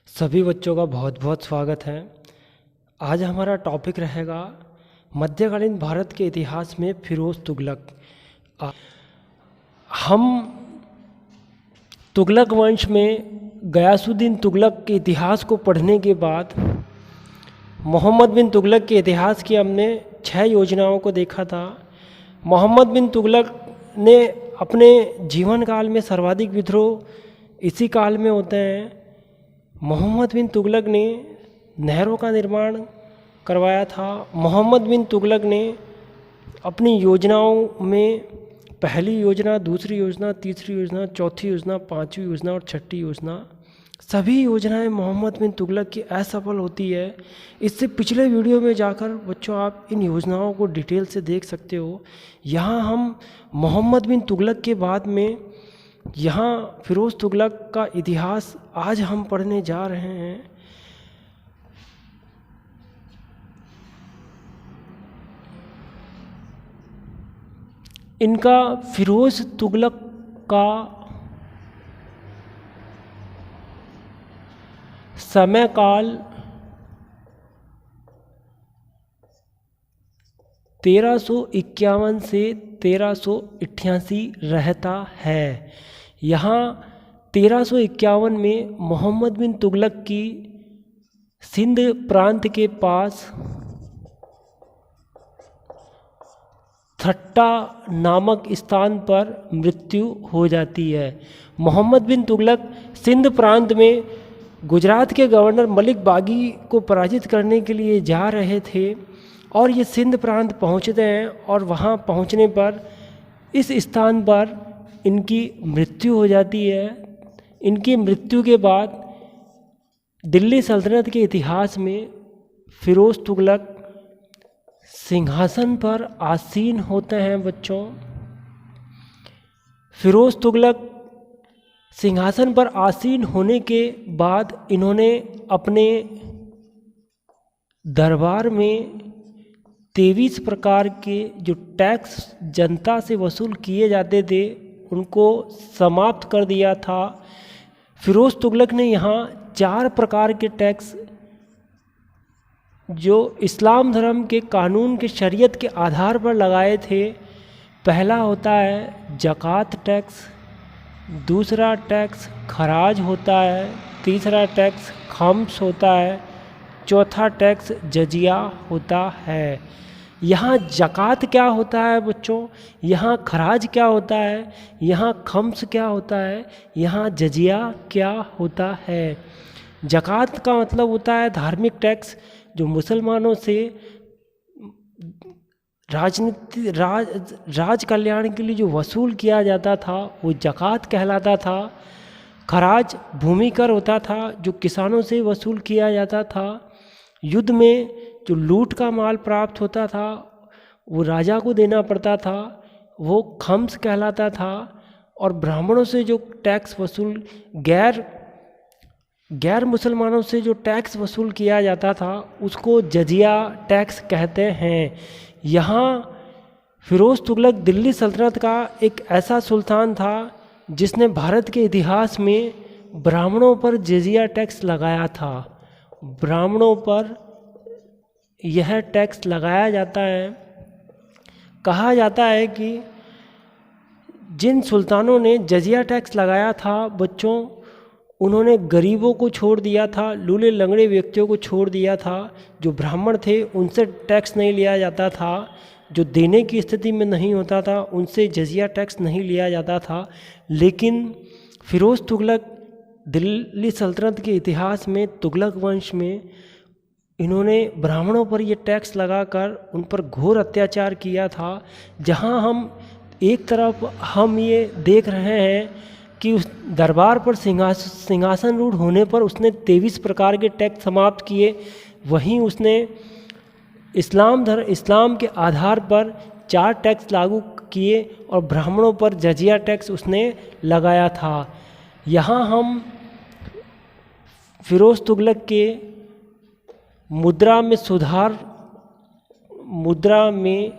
सभी बच्चों का बहुत बहुत स्वागत है। आज हमारा टॉपिक रहेगा मध्यकालीन भारत के इतिहास में फिरोज तुगलक। हम तुगलक वंश में गयासुद्दीन तुगलक के इतिहास को पढ़ने के बाद मोहम्मद बिन तुगलक के इतिहास की हमने 6 योजनाओं को देखा था। मोहम्मद बिन तुगलक ने अपने जीवन काल में सर्वाधिक विद्रोह इसी काल में होते हैं। मोहम्मद बिन तुगलक ने नहरों का निर्माण करवाया था। मोहम्मद बिन तुगलक ने अपनी योजनाओं में पहली योजना, दूसरी योजना, तीसरी योजना, चौथी योजना, पांचवी योजना और छठी योजना, सभी योजनाएं मोहम्मद बिन तुगलक की असफल होती है। इससे पिछले वीडियो में जाकर बच्चों आप इन योजनाओं को डिटेल से देख सकते हो। यहाँ हम मोहम्मद बिन तुगलक के बाद में यहाँ फिरोज तुगलक का इतिहास आज हम पढ़ने जा रहे हैं। इनका फिरोज तुगलक का समय काल 1351 से 1388 रहता है। यहाँ 1351 में मोहम्मद बिन तुगलक की सिंध प्रांत के पास थट्टा नामक स्थान पर मृत्यु हो जाती है। मोहम्मद बिन तुगलक सिंध प्रांत में गुजरात के गवर्नर मलिक बागी को पराजित करने के लिए जा रहे थे और ये सिंध प्रांत पहुंचते हैं और वहां पहुंचने पर इस स्थान पर इनकी मृत्यु हो जाती है। इनकी मृत्यु के बाद दिल्ली सल्तनत के इतिहास में फिरोज तुगलक सिंहासन पर आसीन होते हैं। बच्चों, फिरोज तुगलक सिंहासन पर आसीन होने के बाद इन्होंने अपने दरबार में 23 प्रकार के जो टैक्स जनता से वसूल किए जाते थे उनको समाप्त कर दिया था। फिरोज तुगलक ने यहाँ 4 प्रकार के टैक्स जो इस्लाम धर्म के कानून के शरीयत के आधार पर लगाए थे। पहला होता है ज़कात टैक्स, दूसरा टैक्स खराज होता है, तीसरा टैक्स खम्स होता है, चौथा टैक्स जजिया होता है। यहाँ ज़कात क्या होता है बच्चों, यहाँ खराज क्या होता है, यहाँ खम्स क्या होता है, यहाँ जजिया क्या होता है। ज़कात का मतलब होता है धार्मिक टैक्स जो मुसलमानों से राज कल्याण के लिए जो वसूल किया जाता था वो ज़कात कहलाता था। खराज भूमि कर होता था जो किसानों से वसूल किया जाता था। युद्ध में जो लूट का माल प्राप्त होता था वो राजा को देना पड़ता था, वो खम्स कहलाता था। और ब्राह्मणों से जो टैक्स वसूल गैर मुसलमानों से जो टैक्स वसूल किया जाता था उसको जजिया टैक्स कहते हैं। यहाँ फिरोज तुगलक दिल्ली सल्तनत का एक ऐसा सुल्तान था जिसने भारत के इतिहास में ब्राह्मणों पर जजिया टैक्स लगाया था। ब्राह्मणों पर यह टैक्स लगाया जाता है। कहा जाता है कि जिन सुल्तानों ने जजिया टैक्स लगाया था बच्चों, उन्होंने गरीबों को छोड़ दिया था, लूले लंगड़े व्यक्तियों को छोड़ दिया था। जो ब्राह्मण थे उनसे टैक्स नहीं लिया जाता था, जो देने की स्थिति में नहीं होता था उनसे जजिया टैक्स नहीं लिया जाता था। लेकिन फिरोज तुगलक दिल्ली सल्तनत के इतिहास में तुगलक वंश में इन्होंने ब्राह्मणों पर ये टैक्स लगाकर उन पर घोर अत्याचार किया था। जहाँ हम एक तरफ हम ये देख रहे हैं कि उस दरबार पर सिंहासन रूढ़ होने पर उसने 23 प्रकार के टैक्स समाप्त किए, वहीं उसने इस्लाम के आधार पर 4 टैक्स लागू किए और ब्राह्मणों पर जजिया टैक्स उसने लगाया था। यहाँ हम फिरोज तुगलक के मुद्रा में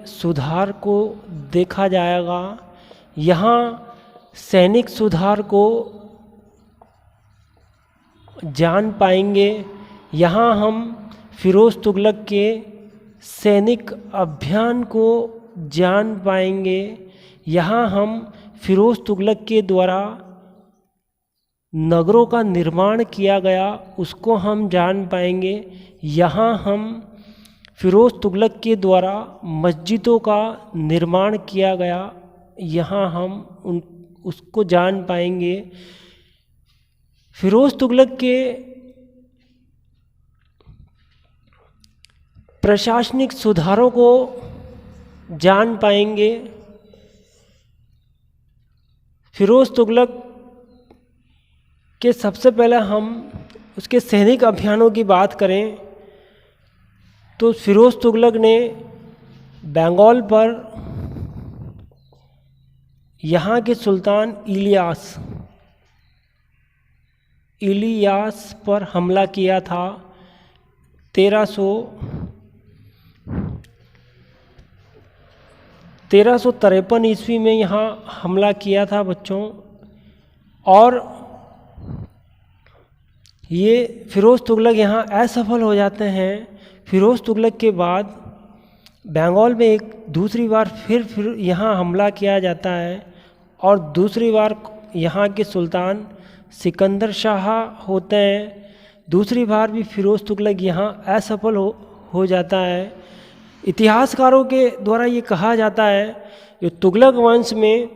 सुधार को देखा जाएगा। यहाँ सैनिक सुधार को जान पाएंगे। यहाँ हम फिरोज़ तुगलक के सैनिक अभियान को जान पाएंगे। यहाँ हम फिरोज़ तुगलक के द्वारा नगरों का निर्माण किया गया उसको हम जान पाएंगे। यहाँ हम फिरोज़ तुगलक के द्वारा मस्जिदों का निर्माण किया गया, यहाँ हम उसको जान पाएंगे। फिरोज़ तुगलक के प्रशासनिक सुधारों को जान पाएंगे। फिरोज़ तुगलक के सबसे पहले हम उसके सैनिक अभियानों की बात करें तो फिरोज़ तुगलक ने बंगाल पर यहाँ के सुल्तान इलियास पर हमला किया था। 1353 ईस्वी में यहाँ हमला किया था बच्चों। और ये फिरोज़ तुगलक यहाँ असफल हो जाते हैं। फिरोज़ तुगलक के बाद बंगाल में एक दूसरी बार फिर यहाँ हमला किया जाता है और दूसरी बार यहाँ के सुल्तान सिकंदर शाह होते हैं। दूसरी बार भी फिरोज़ तुगलक यहाँ असफल हो जाता है। इतिहासकारों के द्वारा ये कहा जाता है कि तुगलक वंश में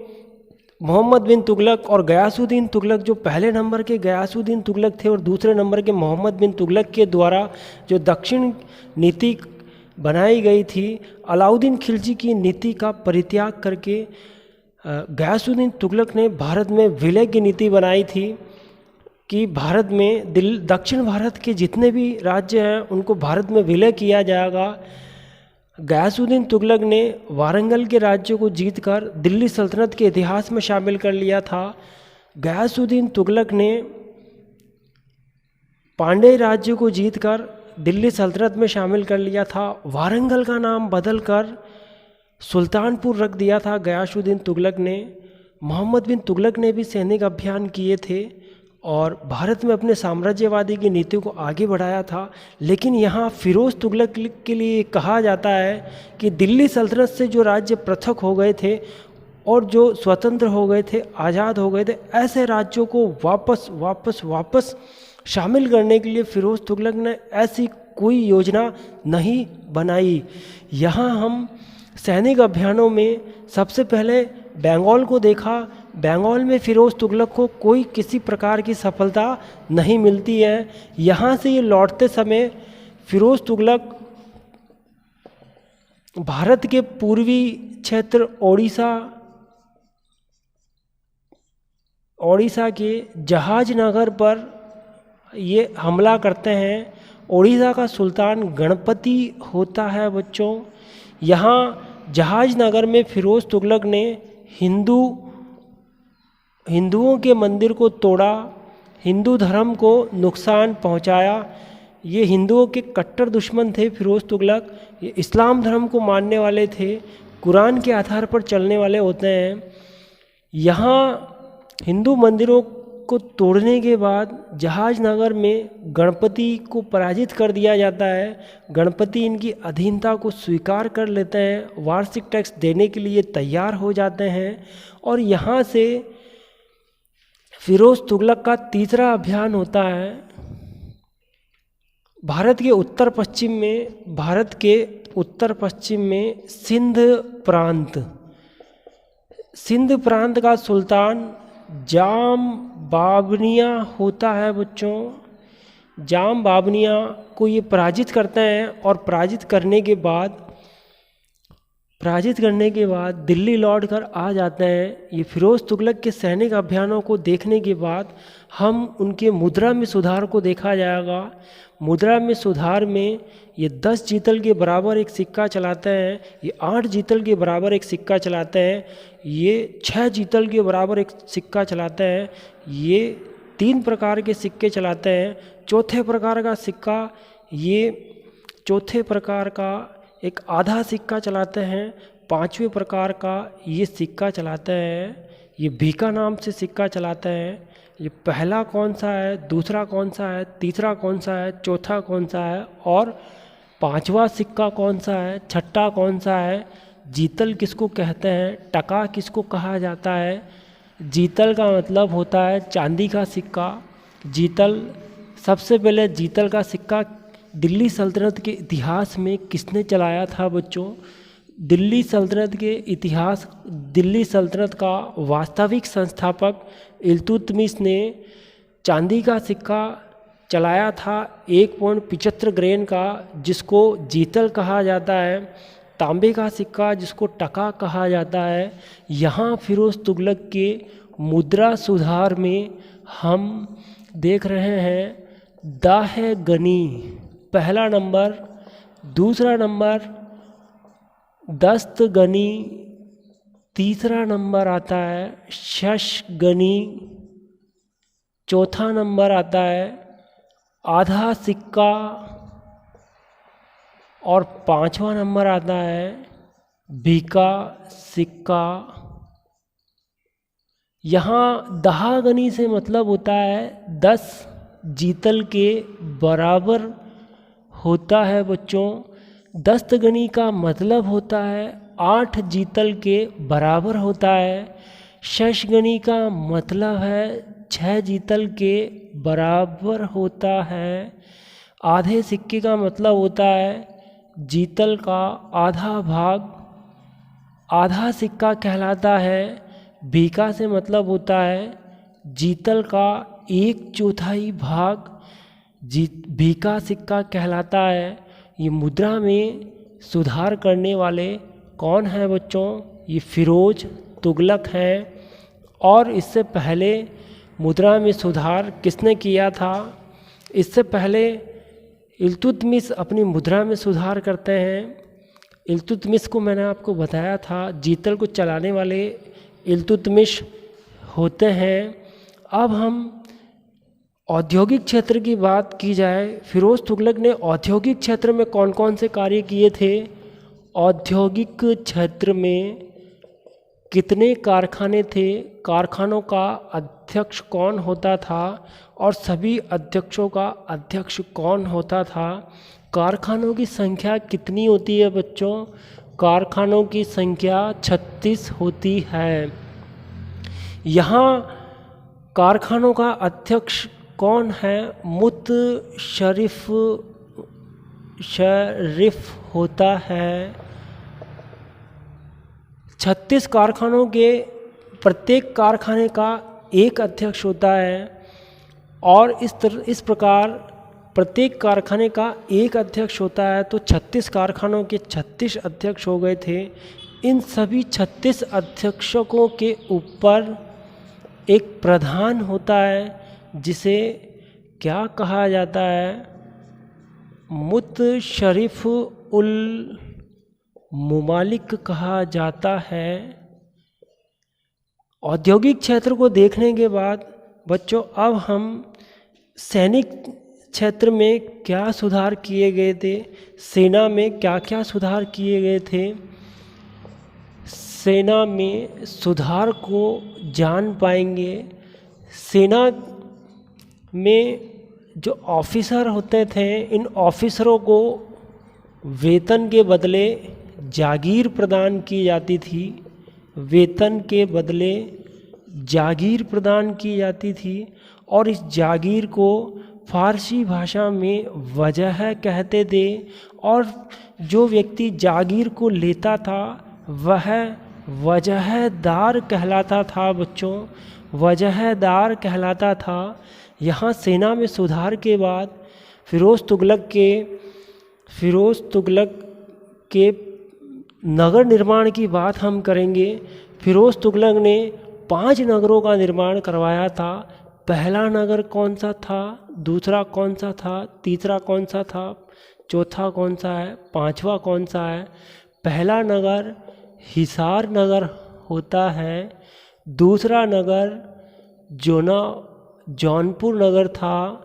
मोहम्मद बिन तुगलक और गयासुद्दीन तुगलक, जो पहले नंबर के गयासुद्दीन तुगलक थे और दूसरे नंबर के मोहम्मद बिन तुगलक के द्वारा जो दक्षिण नीति बनाई गई थी, अलाउद्दीन खिलजी की नीति का परित्याग करके गयासुद्दीन तुगलक ने भारत में विलय की नीति बनाई थी कि भारत में दक्षिण भारत के जितने भी राज्य हैं उनको भारत में विलय किया जाएगा। गयासुद्दीन तुगलक ने वारंगल के राज्य को जीतकर दिल्ली सल्तनत के इतिहास में शामिल कर लिया था। गयासुद्दीन तुगलक ने पांड्य राज्य को जीतकर दिल्ली सल्तनत में शामिल कर लिया था। वारंगल का नाम बदलकर सुल्तानपुर रख दिया था गयासुद्दीन तुगलक ने। मोहम्मद बिन तुगलक ने भी सैनिक अभियान किए थे और भारत में अपने साम्राज्यवादी की नीति को आगे बढ़ाया था। लेकिन यहाँ फिरोज़ तुगलक के लिए कहा जाता है कि दिल्ली सल्तनत से जो राज्य पृथक हो गए थे और जो स्वतंत्र हो गए थे, आज़ाद हो गए थे, ऐसे राज्यों को वापस शामिल करने के लिए फिरोज़ तुगलक ने ऐसी कोई योजना नहीं बनाई। यहाँ हम सैनिक अभियानों में सबसे पहले बंगाल को देखा। बंगाल में फिरोज़ तुगलक को कोई किसी प्रकार की सफलता नहीं मिलती है। यहाँ से ये लौटते समय फिरोज़ तुगलक भारत के पूर्वी क्षेत्र ओडिशा के जहाजनगर पर ये हमला करते हैं। ओडिशा का सुल्तान गणपति होता है बच्चों। यहाँ जहाजनगर में फिरोज़ तुगलक ने हिंदुओं के मंदिर को तोड़ा, हिंदू धर्म को नुकसान पहुंचाया। ये हिंदुओं के कट्टर दुश्मन थे फिरोज़ तुगलक। ये इस्लाम धर्म को मानने वाले थे, कुरान के आधार पर चलने वाले होते हैं। यहाँ हिंदू मंदिरों को तोड़ने के बाद जहाजनगर में गणपति को पराजित कर दिया जाता है। गणपति इनकी अधीनता को स्वीकार कर लेते हैं, वार्षिक टैक्स देने के लिए तैयार हो जाते हैं। और यहाँ से फिरोज़ तुगलक का तीसरा अभियान होता है। भारत के उत्तर पश्चिम में सिंध प्रांत का सुल्तान जाम बाबनिया होता है बच्चों। जाम बाबनिया को ये पराजित करते हैं और पराजित करने के बाद दिल्ली लौटकर आ जाते हैं। ये फिरोज़ तुगलक के सैनिक अभियानों को देखने के बाद हम उनके मुद्रा में सुधार को देखा जाएगा। मुद्रा में सुधार में ये 10 जीतल के बराबर एक सिक्का चलाते हैं, ये 8 जीतल के बराबर एक सिक्का चलाते हैं, ये 6 जीतल के बराबर एक सिक्का चलाते हैं, ये 3 प्रकार के सिक्के चलाते हैं। चौथे प्रकार का सिक्का, ये चौथे प्रकार का एक आधा सिक्का चलाते हैं। 5वें प्रकार का ये सिक्का चलाते हैं। ये भीका नाम से सिक्का चलाते हैं। ये पहला कौन सा है, दूसरा कौन सा है, तीसरा कौन सा है, चौथा कौन सा है और पांचवा सिक्का कौन सा है, छठा कौन सा है। जीतल किसको कहते हैं, टका किसको कहा जाता है। जीतल का मतलब होता है चांदी का सिक्का। जीतल, सबसे पहले जीतल का सिक्का दिल्ली सल्तनत के इतिहास में किसने चलाया था बच्चों। दिल्ली सल्तनत का वास्तविक संस्थापक इल्तुतमिश ने चांदी का सिक्का चलाया था 1.75 ग्रेन का, जिसको जीतल कहा जाता है। तांबे का सिक्का जिसको टका कहा जाता है। यहाँ फिरोज तुगलक के मुद्रा सुधार में हम देख रहे हैं दाह गनी पहला नंबर, दूसरा नंबर दस्त गनी, तीसरा नंबर आता है शश गनी, चौथा नंबर आता है आधा सिक्का और पांचवा नंबर आता है भीका सिक्का। यहाँ दहागनी से मतलब होता है 10 जीतल के बराबर होता है बच्चों। दस्तगनी का मतलब होता है 8 जीतल के बराबर होता है। शशगनी का मतलब है 6 जीतल के बराबर होता है। आधे सिक्के का मतलब होता है जीतल का आधा भाग, आधा सिक्का कहलाता है। भीका से मतलब होता है जीतल का 1/4 भाग, भीका सिक्का कहलाता है। ये मुद्रा में सुधार करने वाले कौन हैं बच्चों, ये फिरोज तुगलक हैं। और इससे पहले मुद्रा में सुधार किसने किया था, इससे पहले इल्तुतमिश अपनी मुद्रा में सुधार करते हैं। इल्तुतमिश को मैंने आपको बताया था जीतल को चलाने वाले इल्तुतमिश होते हैं। अब हम औद्योगिक क्षेत्र की बात की जाए, फिरोज तुगलक ने औद्योगिक क्षेत्र में कौन कौन से कार्य किए थे। औद्योगिक क्षेत्र में कितने कारखाने थे, कारखानों का अध्यक्ष कौन होता था और सभी अध्यक्षों का अध्यक्ष कौन होता था। कारखानों की संख्या कितनी होती है बच्चों, कारखानों की संख्या 36 होती है। यहाँ कारखानों का अध्यक्ष कौन है, मुतशर्रिफ होता है। 36 कारखानों के प्रत्येक कारखाने का एक अध्यक्ष होता है और इस प्रकार प्रत्येक कारखाने का एक अध्यक्ष होता है। तो 36 कारखानों के 36 अध्यक्ष हो गए थे। इन सभी 36 अध्यक्षों के ऊपर एक प्रधान होता है जिसे क्या कहा जाता है, मुतशर्रिफ उल मुमालिक कहा जाता है। औद्योगिक क्षेत्र को देखने के बाद बच्चों अब हम सैनिक क्षेत्र में क्या सुधार किए गए थे, सेना में क्या क्या सुधार किए गए थे। सेना में सुधार को जान पाएंगे। सेना में जो ऑफिसर होते थे, इन ऑफिसरों को वेतन के बदले जागीर प्रदान की जाती थी। वेतन के बदले जागीर प्रदान की जाती थी और इस जागीर को फारसी भाषा में वजह कहते थे। और जो व्यक्ति जागीर को लेता था वह वजहदार कहलाता था बच्चों, वजहदार कहलाता था। यहाँ सेना में सुधार के बाद फिरोज तुगलक के नगर निर्माण की बात हम करेंगे। फिरोज तुगलक ने 5 नगरों का निर्माण करवाया था। पहला नगर कौन सा था, दूसरा कौन सा था, तीसरा कौन सा था, चौथा कौन सा है, पांचवा कौन सा है। पहला नगर हिसार नगर होता है। दूसरा नगर जौनपुर नगर था।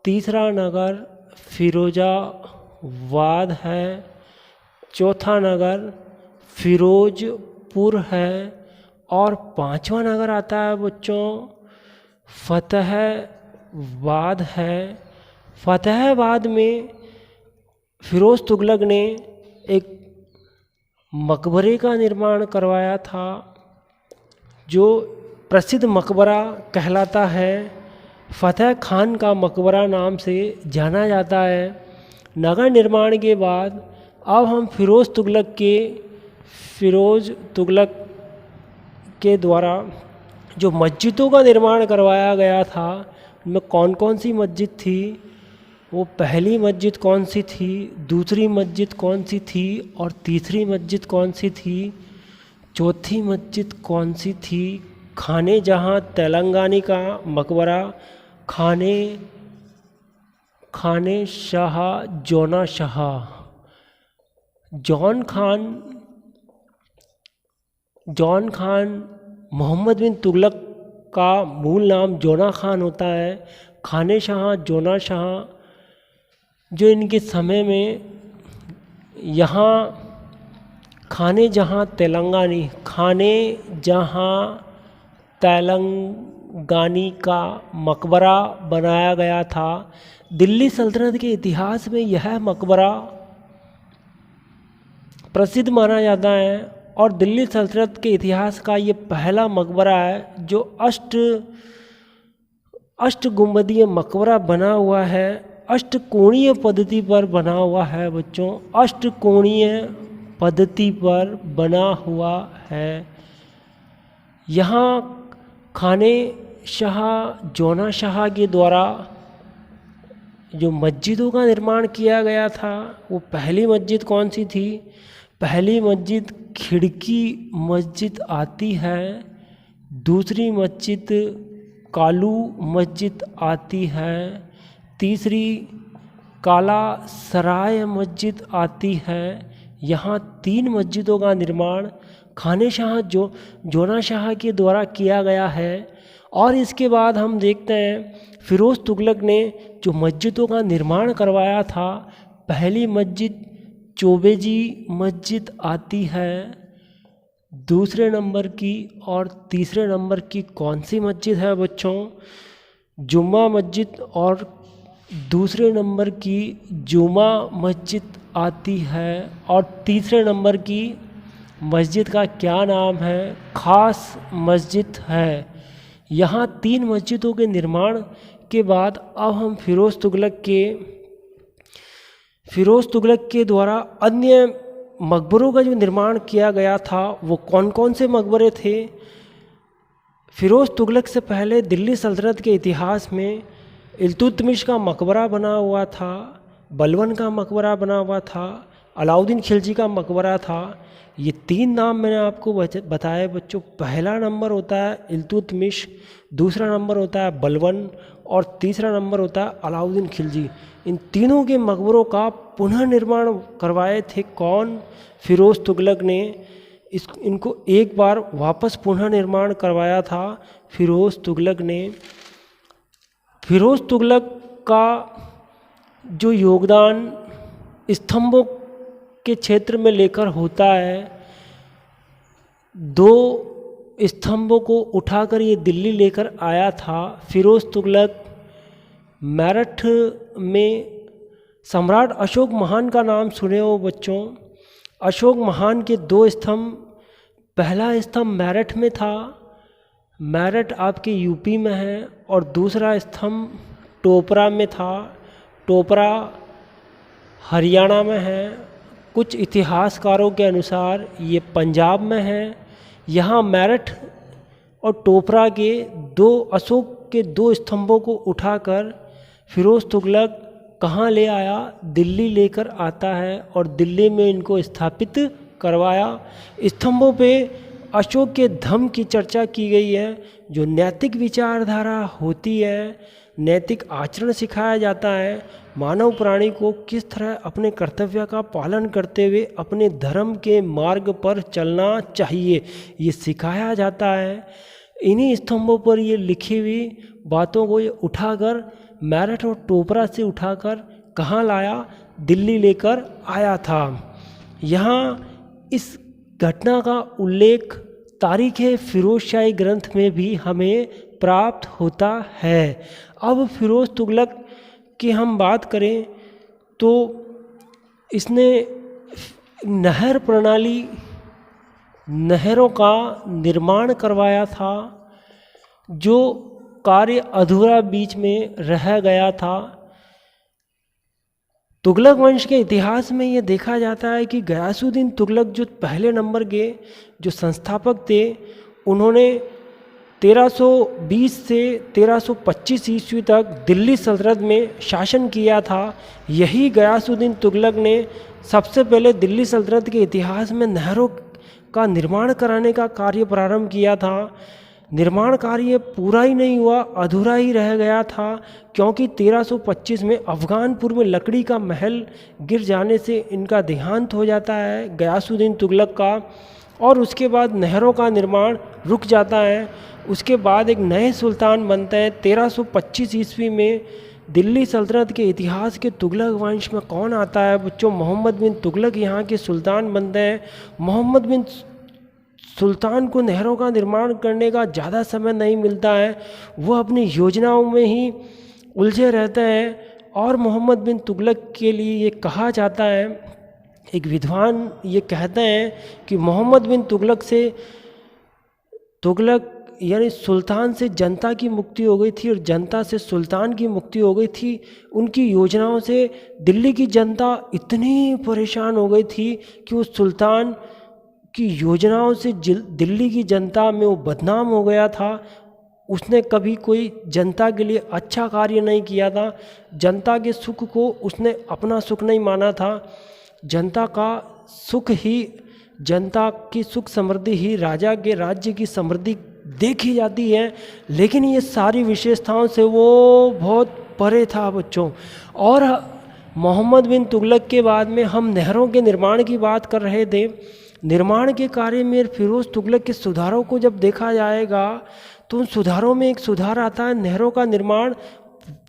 तीसरा नगर फिरोजाबाद है। चौथा नगर फिरोजपुर है और पांचवा नगर आता है बच्चों फतेहाबाद है। फतेहाबाद में फिरोज तुगलक ने एक मकबरे का निर्माण करवाया था जो प्रसिद्ध मकबरा कहलाता है, फतेह खान का मकबरा नाम से जाना जाता है। नगर निर्माण के बाद अब हम फिरोज तुगलक के द्वारा जो मस्जिदों का निर्माण करवाया गया था उनमें कौन कौन सी मस्जिद थी, वो पहली मस्जिद कौन सी थी, दूसरी मस्जिद कौन सी थी और तीसरी मस्जिद कौन सी थी, चौथी मस्जिद कौन सी थी। खाने जहाँ तेलंगानी का मकबरा खाने शाह जोना शाह। जॉन खान मोहम्मद बिन तुगलक का मूल नाम जोना खान होता है। खाने शाह जोना शाह जो इनके समय में यहाँ खाने जहाँ तेलंगानी का मकबरा बनाया गया था। दिल्ली सल्तनत के इतिहास में यह मकबरा प्रसिद्ध माना जाता है और दिल्ली सल्तनत के इतिहास का ये पहला मकबरा है जो अष्ट गुंबदीय मकबरा बना हुआ है, अष्टकोणीय पद्धति पर बना हुआ है बच्चों, अष्टकोणीय पद्धति पर बना हुआ है। यहाँ खाने शाह जोना शाह के द्वारा जो मस्जिदों का निर्माण किया गया था वो पहली मस्जिद कौन सी थी, पहली मस्जिद खिड़की मस्जिद आती है, दूसरी मस्जिद कालू मस्जिद आती है, तीसरी काला सराय मस्जिद आती है। यहाँ 3 मस्जिदों का निर्माण खाने शाह जोना शाह के द्वारा किया गया है। और इसके बाद हम देखते हैं फिरोज तुगलक ने जो मस्जिदों का निर्माण करवाया था, पहली मस्जिद चौबेजी मस्जिद आती है, दूसरे नंबर की और तीसरे नंबर की कौन सी मस्जिद है बच्चों, जुम्मा मस्जिद और दूसरे नंबर की जुमा मस्जिद आती है और तीसरे नंबर की मस्जिद का क्या नाम है, खास मस्जिद है। यहाँ 3 मस्जिदों के निर्माण के बाद अब हम फिरोज तुगलक के द्वारा अन्य मकबरों का जो निर्माण किया गया था वो कौन कौन से मकबरे थे। फिरोज तुगलक से पहले दिल्ली सल्तनत के इतिहास में इल्तुतमिश का मकबरा बना हुआ था, बलबन का मकबरा बना हुआ था, अलाउद्दीन खिलजी का मकबरा था। ये 3 नाम मैंने आपको बताए बच्चों। पहला नंबर होता है इल्तुतमिश, दूसरा नंबर होता है बलबन और तीसरा नंबर होता है अलाउद्दीन खिलजी। इन तीनों के मकबरों का पुनः निर्माण करवाए थे कौन, फिरोज तुगलक ने इनको एक बार वापस पुनः निर्माण करवाया था फिरोज तुगलक ने। फिरोज तुगलक का जो योगदान स्तंभों के क्षेत्र में लेकर होता है, 2 स्तंभों को उठाकर ये दिल्ली लेकर आया था फिरोज तुगलक। मेरठ में सम्राट अशोक महान का नाम सुने हो बच्चों। अशोक महान के 2 स्तंभ, पहला स्तंभ मेरठ में था, मेरठ आपके यूपी में है, और दूसरा स्तंभ टोपरा में था, टोपरा हरियाणा में है। कुछ इतिहासकारों के अनुसार ये पंजाब में है। यहाँ मेरठ और टोपरा के 2 अशोक के 2 स्तंभों को उठाकर फिरोज तुगलक कहाँ ले आया, दिल्ली लेकर आता है और दिल्ली में इनको स्थापित करवाया। स्तंभों पे अशोक के धम्म की चर्चा की गई है, जो नैतिक विचारधारा होती है, नैतिक आचरण सिखाया जाता है, मानव प्राणी को किस तरह अपने कर्तव्य का पालन करते हुए अपने धर्म के मार्ग पर चलना चाहिए, ये सिखाया जाता है। इन्हीं स्तंभों पर ये लिखी हुई बातों को ये उठाकर मेरठ और टोपरा से उठाकर कहाँ लाया, दिल्ली लेकर आया था। यहाँ इस घटना का उल्लेख तारीख फिरोजशाही ग्रंथ में भी हमें प्राप्त होता है। अब फिरोज तुगलक की हम बात करें तो इसने नहर प्रणाली, नहरों का निर्माण करवाया था, जो कार्य अधूरा बीच में रह गया था। तुगलक वंश के इतिहास में ये देखा जाता है कि गयासुद्दीन तुगलक जो पहले नंबर के जो संस्थापक थे, उन्होंने 1320 से 1325 ईस्वी तक दिल्ली सल्तनत में शासन किया था। यही गयासुद्दीन तुगलक ने सबसे पहले दिल्ली सल्तनत के इतिहास में नहरों का निर्माण कराने का कार्य प्रारंभ किया था। निर्माण कार्य पूरा ही नहीं हुआ, अधूरा ही रह गया था, क्योंकि 1325 में अफगानपुर में लकड़ी का महल गिर जाने से इनका देहांत हो जाता है गयासुद्दीन तुगलक का, और उसके बाद नहरों का निर्माण रुक जाता है। उसके बाद एक नए सुल्तान बनते हैं 1325 ईस्वी में। दिल्ली सल्तनत के इतिहास के तुगलक वंश में कौन आता है बच्चों? मोहम्मद बिन तुगलक यहाँ के सुल्तान बनते हैं। मोहम्मद बिन सुल्तान को नहरों का निर्माण करने का ज़्यादा समय नहीं मिलता है, वह अपनी योजनाओं में ही उलझे रहते हैं। और मोहम्मद बिन तुगलक के लिए ये कहा जाता है, एक विद्वान ये कहते हैं कि मोहम्मद बिन तुगलक यानी सुल्तान से जनता की मुक्ति हो गई थी और जनता से सुल्तान की मुक्ति हो गई थी। उनकी योजनाओं से दिल्ली की जनता इतनी परेशान हो गई थी कि उस सुल्तान की योजनाओं से दिल्ली की जनता में वो बदनाम हो गया था। उसने कभी कोई जनता के लिए अच्छा कार्य नहीं किया था। जनता के सुख को उसने अपना सुख नहीं माना था। जनता का सुख ही, जनता की सुख समृद्धि ही राजा के राज्य की समृद्धि देखी जाती है। लेकिन ये सारी विशेषताओं से वो बहुत परे था बच्चों। और मोहम्मद बिन तुगलक के बाद में हम नहरों के निर्माण की बात कर रहे थे। निर्माण के कार्य में फिरोज तुगलक के सुधारों को जब देखा जाएगा तो उन सुधारों में एक सुधार आता है, नहरों का निर्माण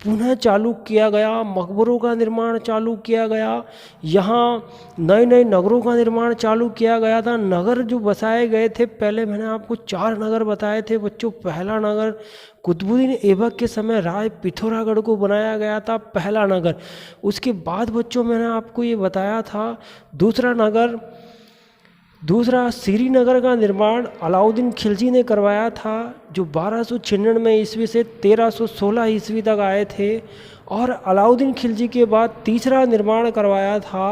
पुनः चालू किया गया, मकबरों का निर्माण चालू किया गया, यहाँ नए नए नगरों का निर्माण चालू किया गया था। नगर जो बसाए गए थे, पहले मैंने आपको 4 नगर बताए थे बच्चों। पहला नगर कुतुबुद्दीन ऐबक के समय राय पिथौरागढ़ को बनाया गया था, पहला नगर। उसके बाद बच्चों मैंने आपको ये बताया था दूसरा श्रीनगर का निर्माण अलाउद्दीन खिलजी ने करवाया था, जो 1296 ईस्वी से 1316 ईस्वी तक आए थे। और अलाउद्दीन खिलजी के बाद तीसरा निर्माण करवाया था,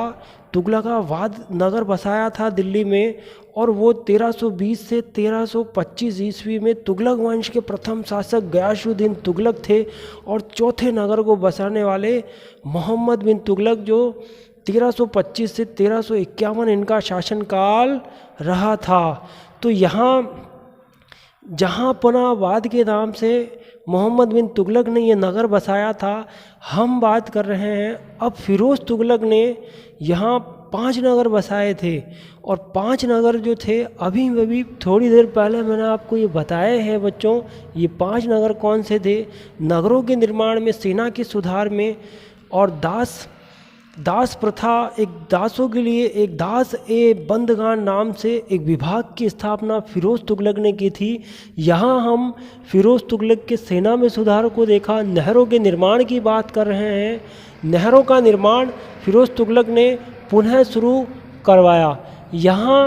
तुगलकाबाद नगर बसाया था दिल्ली में, और वो 1320 से 1325 ईस्वी में तुगलक वंश के प्रथम शासक गयासुद्दीन तुगलक थे। और चौथे नगर को बसाने वाले मोहम्मद बिन तुगलक, जो 1325 से 1351 इनका शासनकाल रहा था। तो यहाँ जहाँपनाबाद के नाम से मोहम्मद बिन तुगलक ने ये नगर बसाया था, हम बात कर रहे हैं अब फिरोज तुगलक ने यहाँ 5 नगर बसाए थे। और 5 नगर जो थे, अभी थोड़ी देर पहले मैंने आपको ये बताए हैं बच्चों। ये 5 नगर कौन से थे? नगरों के निर्माण में, सेना के सुधार में, और दास प्रथा, एक दासों के लिए एक दास ए बंदगान नाम से एक विभाग की स्थापना फिरोज तुगलक ने की थी। यहाँ हम फिरोज तुगलक के सेना में सुधार को देखा। नहरों के निर्माण की बात कर रहे हैं। नहरों का निर्माण फिरोज तुगलक ने पुनः शुरू करवाया। यहाँ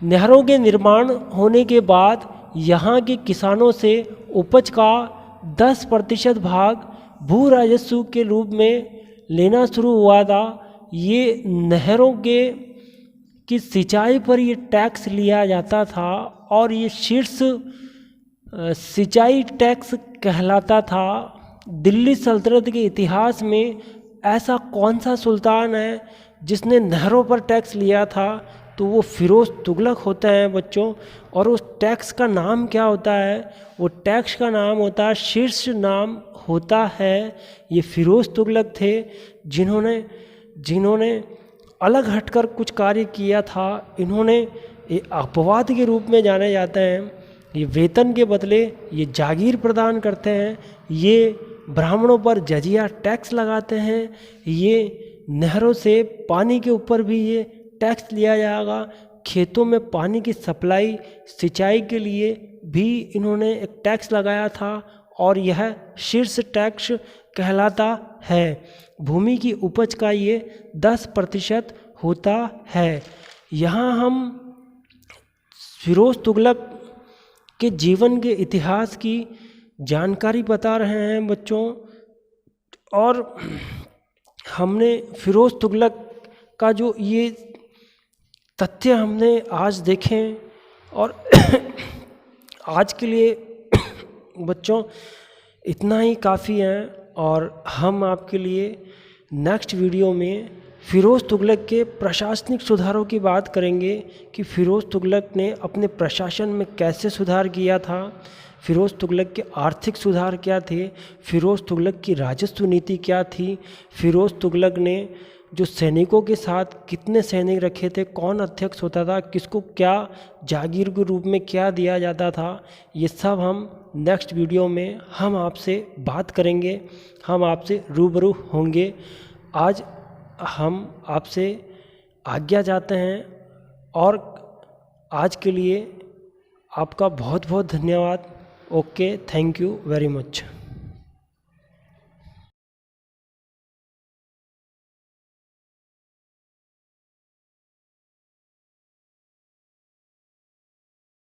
नहरों के निर्माण होने के बाद यहाँ के किसानों से उपज का 10% भाग भू राजस्व के रूप में लेना शुरू हुआ था। ये नहरों की सिंचाई पर ये टैक्स लिया जाता था, और ये शीर्ष सिंचाई टैक्स कहलाता था। दिल्ली सल्तनत के इतिहास में ऐसा कौन सा सुल्तान है जिसने नहरों पर टैक्स लिया था? तो वो फिरोज तुगलक होते हैं बच्चों। और उस टैक्स का नाम क्या होता है? वो टैक्स का नाम होता है, शीर्ष नाम होता है, ये फिरोज तुगलक थे, जिन्होंने अलग हटकर कुछ कार्य किया था। इन्होंने ये अपवाद के रूप में जाने जाते हैं। ये वेतन के बदले ये जागीर प्रदान करते हैं, ये ब्राह्मणों पर जजिया टैक्स लगाते हैं, ये नहरों से पानी के ऊपर भी ये टैक्स लिया जाएगा। खेतों में पानी की सप्लाई सिंचाई के लिए भी इन्होंने एक टैक्स लगाया था और यह शीर्ष टैक्स कहलाता है। भूमि की उपज का ये 10% होता है। यहाँ हम फिरोज़ तुगलक के जीवन के इतिहास की जानकारी बता रहे हैं बच्चों। और हमने फिरोज़ तुगलक का जो ये तथ्य हमने आज देखे और आज के लिए बच्चों इतना ही काफ़ी है। और हम आपके लिए नेक्स्ट वीडियो में फिरोज़ तुगलक के प्रशासनिक सुधारों की बात करेंगे कि फिरोज़ तुगलक ने अपने प्रशासन में कैसे सुधार किया था, फिरोज़ तुगलक के आर्थिक सुधार क्या थे, फिरोज़ तुगलक की राजस्व नीति क्या थी, फिरोज़ तुगलक ने जो सैनिकों के साथ कितने सैनिक रखे थे, कौन अध्यक्ष होता था, किसको क्या जागीर के रूप में क्या दिया जाता था, ये सब हम नेक्स्ट वीडियो में हम आपसे बात करेंगे, हम आपसे रूबरू होंगे। आज हम आपसे आज्ञा चाहते हैं और आज के लिए आपका बहुत बहुत धन्यवाद। Okay, thank you very much.